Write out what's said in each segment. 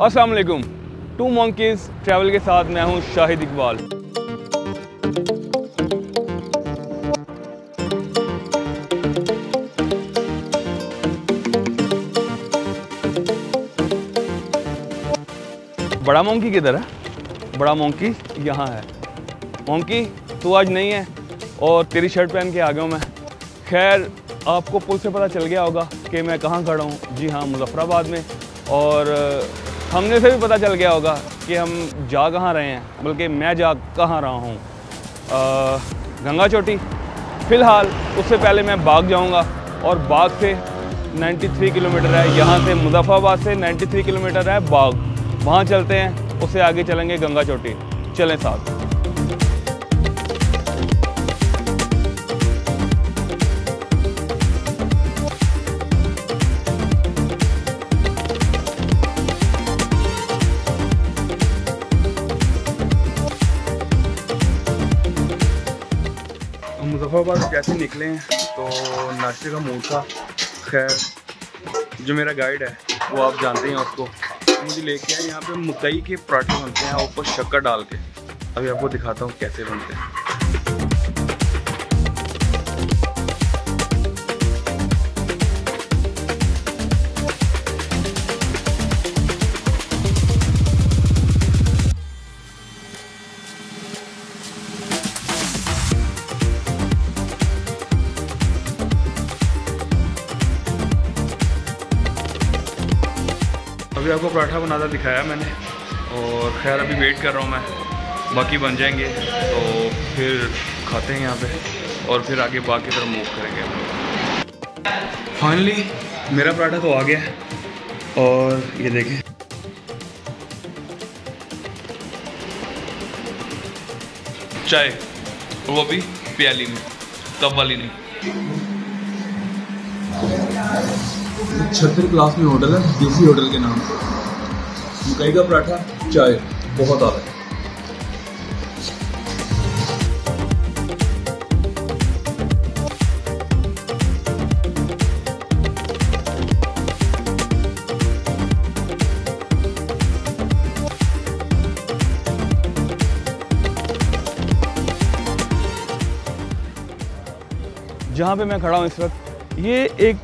अस्सलाम वालेकुम। To monkeys travel के साथ मैं हूं शाहिद इकबाल। बड़ा मंकी किधर है? बड़ा मंकी यहाँ है। मंकी तू आज नहीं है और तेरी शर्ट पहन के आ गया हूँ मैं। खैर आपको पुल से पता चल गया होगा कि मैं कहाँ खड़ा हूँ। जी हाँ, मुजफ्फराबाद में। और हमने से भी पता चल गया होगा कि हम जा कहाँ रहे हैं, बल्कि मैं जा कहाँ रहा हूँ, गंगा चोटी। फ़िलहाल उससे पहले मैं बाग जाऊँगा और बाग से 93 किलोमीटर है, यहाँ से मुजफ्फराबाद से 93 किलोमीटर है बाग, वहाँ चलते हैं। उससे आगे चलेंगे गंगा चोटी। चलें साथ। मुजफ्फराबाद जैसे निकले हैं तो नाश्ते का मूड था। खैर जो मेरा गाइड है वो आप जानते हैं उसको, मुझे लेके आए यहाँ पे मकई के पराठे बनते हैं ऊपर शक्कर डाल के। अभी आपको दिखाता हूँ कैसे बनते हैं। अभी आपको पराठा बनाता दिखाया मैंने और खैर अभी वेट कर रहा हूँ मैं, बाकी बन जाएंगे तो फिर खाते हैं यहाँ पे और फिर आगे बाग की तरफ मूव करेंगे। फाइनली मेरा पराठा तो आ गया और ये देखें, चाय, वो भी प्याली में, कप वाली नहीं। 36 क्लास में होटल है, देसी होटल के नाम से। मकई का पराठा, चाय, बहुत आला है। जहाँ पे मैं खड़ा हूँ इस वक्त, ये एक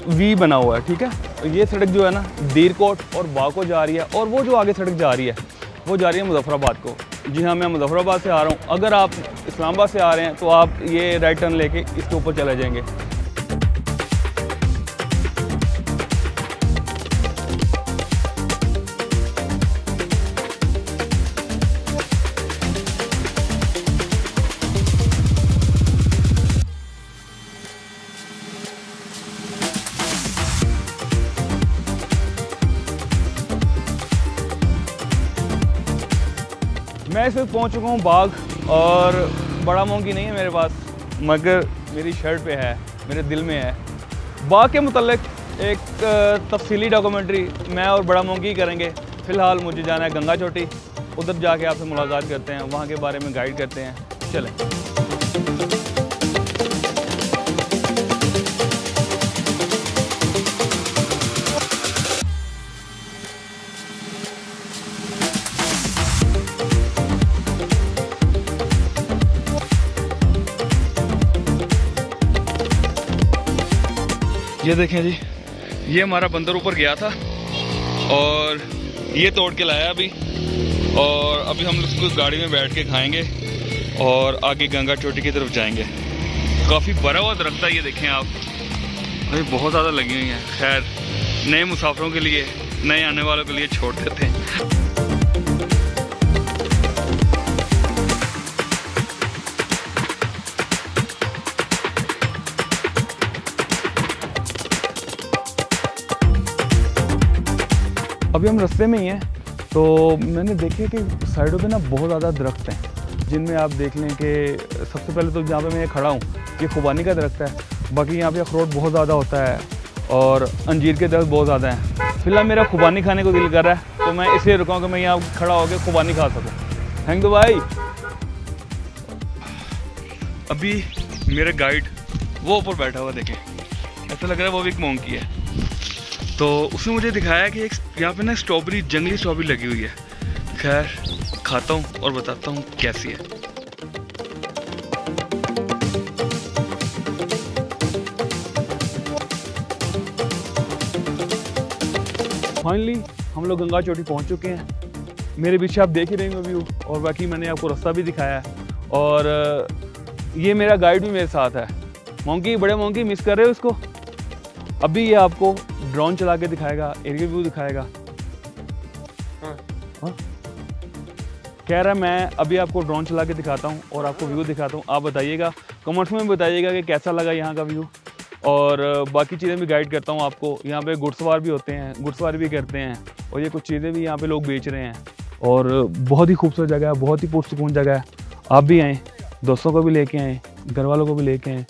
वी बना हुआ है, ठीक है। ये सड़क जो है ना दीरकोट और बाग को जा रही है, और वो जो आगे सड़क जा रही है वो जा रही है मुजफ्फराबाद को। जी हाँ, मैं मुजफ्फराबाद से आ रहा हूँ। अगर आप इस्लामाबाद से आ रहे हैं तो आप ये राइट टर्न लेके इसके ऊपर चले जाएंगे। मैं इस वक्त पहुँच चुका हूँ बाग, और बड़ा मंकी नहीं है मेरे पास, मगर मेरी शर्ट पे है, मेरे दिल में है। बाग के मुतल्लिक एक तफसीली डॉक्यूमेंट्री मैं और बड़ा मंकी करेंगे। फ़िलहाल मुझे जाना है गंगा चोटी, उधर जाके आपसे मुलाकात करते हैं, वहाँ के बारे में गाइड करते हैं। चलें। ये देखें जी, ये हमारा बंदर ऊपर गया था और ये तोड़ के लाया अभी, और अभी हम उसको गाड़ी में बैठ के खाएंगे और आगे गंगा चोटी की तरफ जाएंगे। काफ़ी बड़ा हुआ दरख्त है, ये देखें आप, अभी बहुत ज़्यादा लगी हुई हैं। खैर नए मुसाफिरों के लिए, नए आने वालों के लिए छोड़ देते हैं। अभी हम रास्ते में ही हैं तो मैंने देखे कि साइडों पे ना बहुत ज़्यादा दरख्त हैं, जिनमें आप देख लें कि सबसे पहले तो जहाँ पे मैं खड़ा हूँ ये खुबानी का दरख्त है। बाकी यहाँ पे अखरोट बहुत ज़्यादा होता है और अंजीर के दरख्त बहुत ज़्यादा हैं। फिलहाल मेरा खुबानी खाने को दिल कर रहा है तो मैं इसलिए रुका हूँ कि मैं यहाँ खड़ा होकर खुबानी खा सकूँ। थैंक यू भाई। अभी मेरे गाइड वो ऊपर बैठा हुआ देखें, ऐसा लग रहा है वो भी एक मंकी है। तो उसने मुझे दिखाया कि एक यहाँ पे ना स्ट्रॉबेरी, जंगली स्ट्रॉबेरी लगी हुई है। खैर खाता हूँ और बताता हूँ कैसी है। फाइनली हम लोग गंगा चोटी पहुँच चुके हैं। मेरे पीछे आप देख ही रहे होंगे व्यू, और बाकी मैंने आपको रास्ता भी दिखाया है, और ये मेरा गाइड भी मेरे साथ है। मोंकी, बड़े मोंकी, मिस कर रहे हो इसको? अभी ये आपको ड्रोन चला के दिखाएगा, एरियल व्यू दिखाएगा। हाँ? कह रहा है मैं अभी आपको ड्रोन चला के दिखाता हूँ और आपको व्यू दिखाता हूँ। आप बताइएगा, कमेंट्स में बताइएगा कि कैसा लगा यहाँ का व्यू, और बाकी चीज़ें भी गाइड करता हूँ आपको। यहाँ पे घुड़सवार भी होते हैं, घुड़सवार भी करते हैं, और ये कुछ चीज़ें भी यहाँ पे लोग बेच रहे हैं, और बहुत ही खूबसूरत जगह है, बहुत ही पुरसुकून जगह है। आप भी आएँ, दोस्तों को भी लेके आएँ, घर वालों को भी लेके आएँ।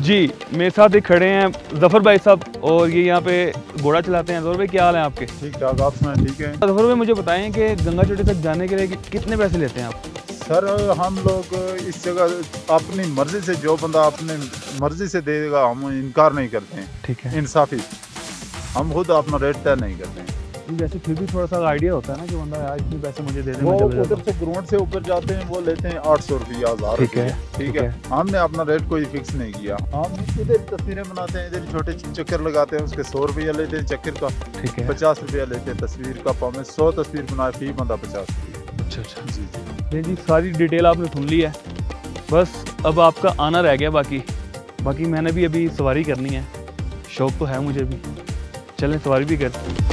जी, मेरे साथ एक खड़े हैं ज़फ़र भाई साहब, और ये यहाँ पे घोड़ा चलाते हैं। ज़फ़र भाई, क्या हाल है आपके? ठीक ठाक, आप सुनाएं? ठीक है। ज़फ़र भाई, मुझे बताएं कि गंगा चोटी तक जाने के लिए कितने पैसे लेते हैं आप? सर, हम लोग इस जगह अपनी मर्जी से, जो बंदा अपने मर्जी से देगा हम इनकार नहीं करते हैं। ठीक है, इंसाफी, हम खुद अपना रेट तय नहीं करते हैं। वैसे फिर भी थोड़ा सा आइडिया होता है ना कि बंदा यार इतने पैसे मुझे दे दे। वो उधर से ग्राउंड से ऊपर जाते हैं, वो लेते हैं 800 रुपया, 1000 रुपया। ठीक है, हमने अपना रेट कोई फिक्स नहीं किया। हम इधर तस्वीरें बनाते हैं, इधर छोटे चक्कर लगाते हैं, उसके 100 रुपया लेते हैं चक्कर का। ठीक है, 50 रुपया लेते हैं तस्वीर का। हमें 100 तस्वीर बनाए, फी बंदा 50 रुपया। अच्छा जी जी जी, सारी डिटेल आपने सुन ली है। बस अब आपका आना रह गया। बाकी मैंने भी अभी सवारी करनी है, शौक तो है मुझे भी। चलें सवारी भी करते हैं।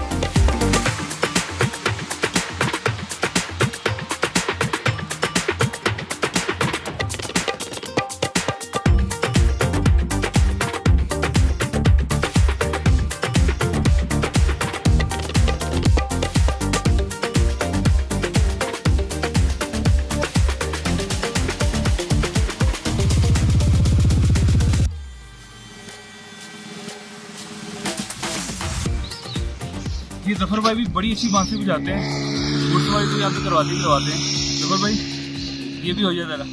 ये ज़फ़र भाई भी बड़ी अच्छी बांसुरी बजाते हैं, घुड़सवारी तो यहाँ पे करवाते हैं। ज़फ़र भाई, ये भी हो जाए ज़रा।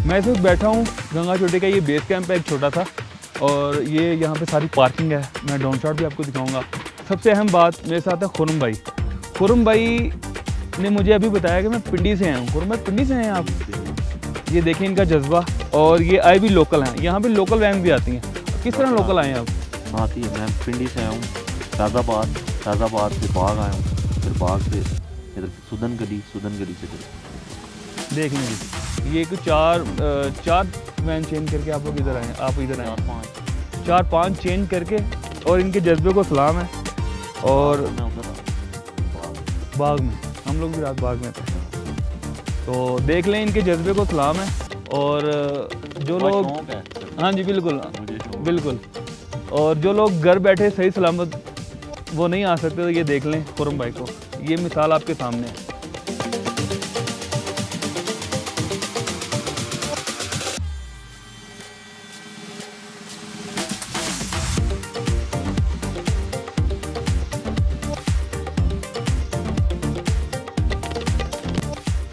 मैं इस वक्त बैठा हूँ गंगा चोटी का, ये बेस कैंप है एक छोटा सा, और ये यहाँ पे सारी पार्किंग है। मैं ड्रोन शॉट भी आपको दिखाऊंगा। सबसे अहम बात, मेरे साथ है खुरम भाई। खुरम भाई ने मुझे अभी बताया कि मैं पिंडी से आया हूँ। खुरम भाई, पिंडी से हैं आप? ये देखें इनका जज्बा, और ये आए भी लोकल हैं। यहाँ पे लोकल वैन भी आती हैं। किस तरह लोकल आए हैं आप? हाँ थी, मैं पिंडी से आया हूँ, शाहजाबाद से बाग आया हूँ, फिर बाग से इधर सुदन गली से फिर देख लीजिए ये कुछ चार वैन चेंज करके आप लोग इधर आए हैं, आप इधर आए 4-5 चेंज करके, और इनके जज्बे को सलाम है। और मैं उधर बाग में हम लोग भी रात बाग में थे, तो देख लें इनके जज्बे को सलाम है। और जो लोग, शौक है हाँ जी बिल्कुल मुझे शौक बिल्कुल, और जो लोग घर बैठे सही सलामत वो नहीं आ सकते, तो ये देख लें खुरम भाई को, ये मिसाल आपके सामने है।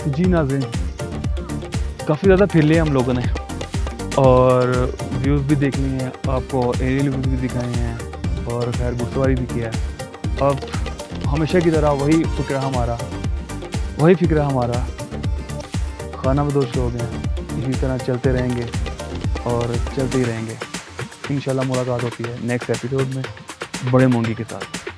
जी नाज़रीन, काफ़ी ज़्यादा फिर लिए हम लोगों ने, और व्यूज़ भी देख लिए हैं, आपको एरियल व्यूज़ भी दिखाए हैं, और खैर घुड़सवारी भी किया है। अब हमेशा की तरह वही फिक्र हमारा खाना बदोश हो गया, इसी तरह चलते रहेंगे और चलते ही रहेंगे। इंशाल्लाह मुलाकात होती है नेक्स्ट एपिसोड में बड़े मोंगी के साथ।